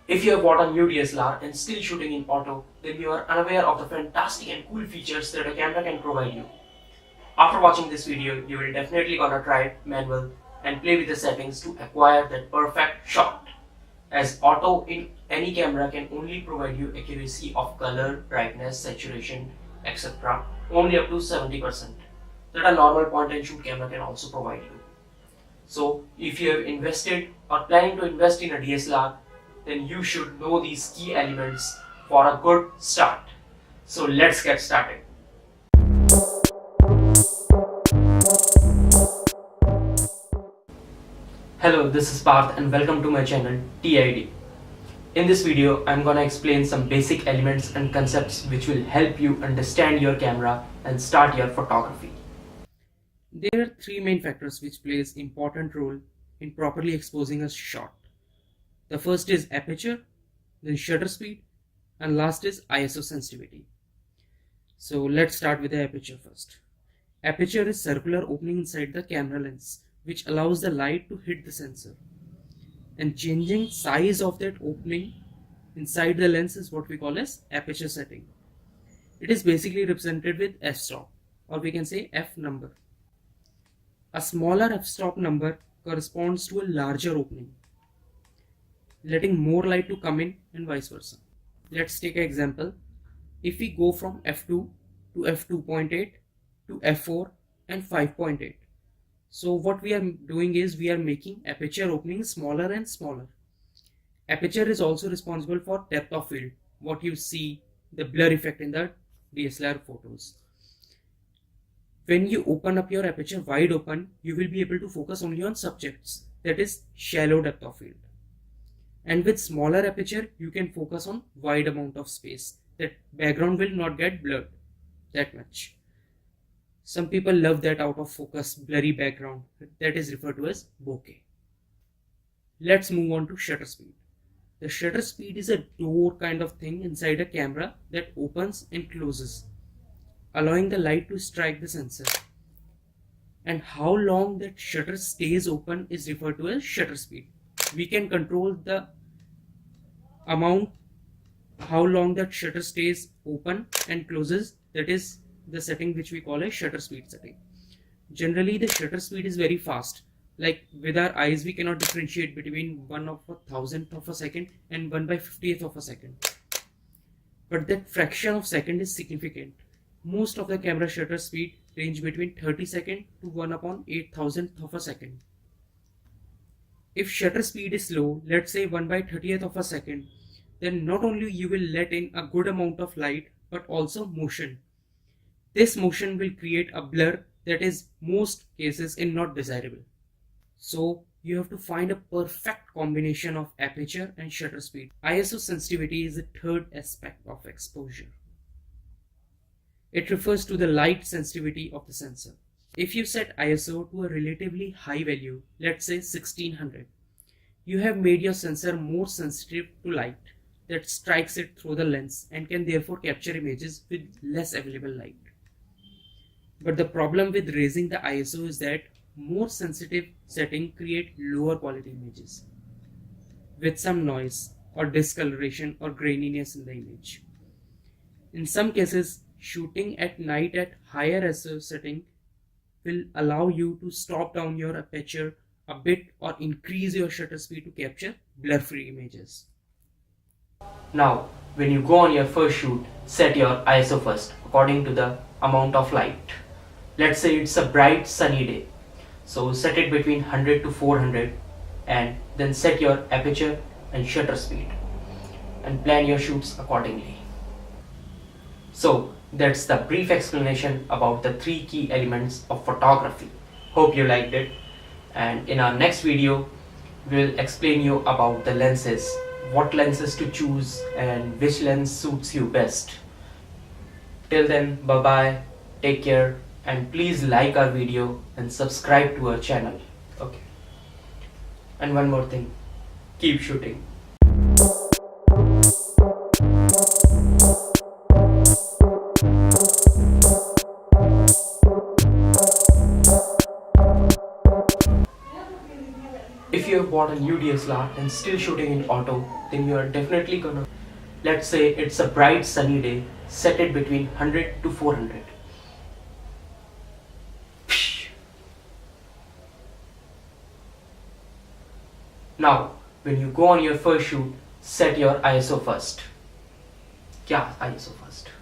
If you have bought a new DSLR and still shooting in auto, then you are unaware of the fantastic and cool features that a camera can provide you. After watching this video, you will definitely gonna try it manual and play with the settings to acquire that perfect shot. As auto in any camera can only provide you accuracy of color, brightness, saturation, etc. only up to 70%. That a normal point and shoot camera can also provide you. So if you have invested or planning to invest in a DSLR, then you should know these key elements for a good start. So let's get started. Hello, this is Parth and welcome to my channel TID. In this video, I'm gonna explain some basic elements and concepts which will help you understand your camera and start your photography. There are three main factors which plays important role in properly exposing a shot. The first is aperture, then shutter speed, and last is ISO sensitivity. So let's start with the aperture first. Aperture is circular opening inside the camera lens which allows the light to hit the sensor. And changing size of that opening inside the lens is what we call as aperture setting. It is basically represented with f-stop, or we can say f number. A smaller f-stop number corresponds to a larger opening, letting more light to come in and vice versa. Let's take an example. If we go from f2 to f2.8 to f4 and 5.8. So what we are doing is we are making aperture opening smaller and smaller. Aperture is also responsible for depth of field, what you see, the blur effect in the DSLR photos. When you open up your aperture wide open, you will be able to focus only on subjects, that is shallow depth of field. And with smaller aperture, you can focus on wide amount of space, that background will not get blurred that much. Some people love that out of focus blurry background, that is referred to as bokeh. Let's move on to shutter speed. The shutter speed is a door kind of thing inside a camera that opens and closes, allowing the light to strike the sensor. And how long that shutter stays open is referred to as shutter speed. We can control the amount, how long that shutter stays open and closes, that is the setting which we call a shutter speed setting. Generally the shutter speed is very fast, like with our eyes we cannot differentiate between 1/1000th of a second and 1/50th of a second. But that fraction of second is significant. Most of the camera shutter speed range between 30 seconds to 1/8000th of a second. If shutter speed is low, let's say 1/30th of a second, then not only you will let in a good amount of light, but also motion. This motion will create a blur that is most cases in not desirable. So you have to find a perfect combination of aperture and shutter speed. ISO sensitivity is the third aspect of exposure. It refers to the light sensitivity of the sensor. If you set ISO to a relatively high value, let's say 1600, you have made your sensor more sensitive to light that strikes it through the lens and can therefore capture images with less available light. But the problem with raising the ISO is that more sensitive setting create lower quality images with some noise or discoloration or graininess in the image. In some cases, shooting at night at higher ISO setting will allow you to stop down your aperture a bit or increase your shutter speed to capture blur-free images. Now, when you go on your first shoot, set your ISO first according to the amount of light. Let's say it's a bright sunny day. So set it between 100 to 400 and then set your aperture and shutter speed and plan your shoots accordingly. So that's the brief explanation about the three key elements of photography. Hope you liked it, and in our next video we'll explain you about the lenses, what lenses to choose and which lens suits you best. Till then, bye bye, take care, and please like our video and subscribe to our channel. Okay. And one more thing, keep shooting. If you have bought a new DSLR and still shooting in auto, then you are definitely gonna, let's say it's a bright sunny day, set it between 100 to 400. Now, when you go on your first shoot, set your ISO first. क्या ISO first?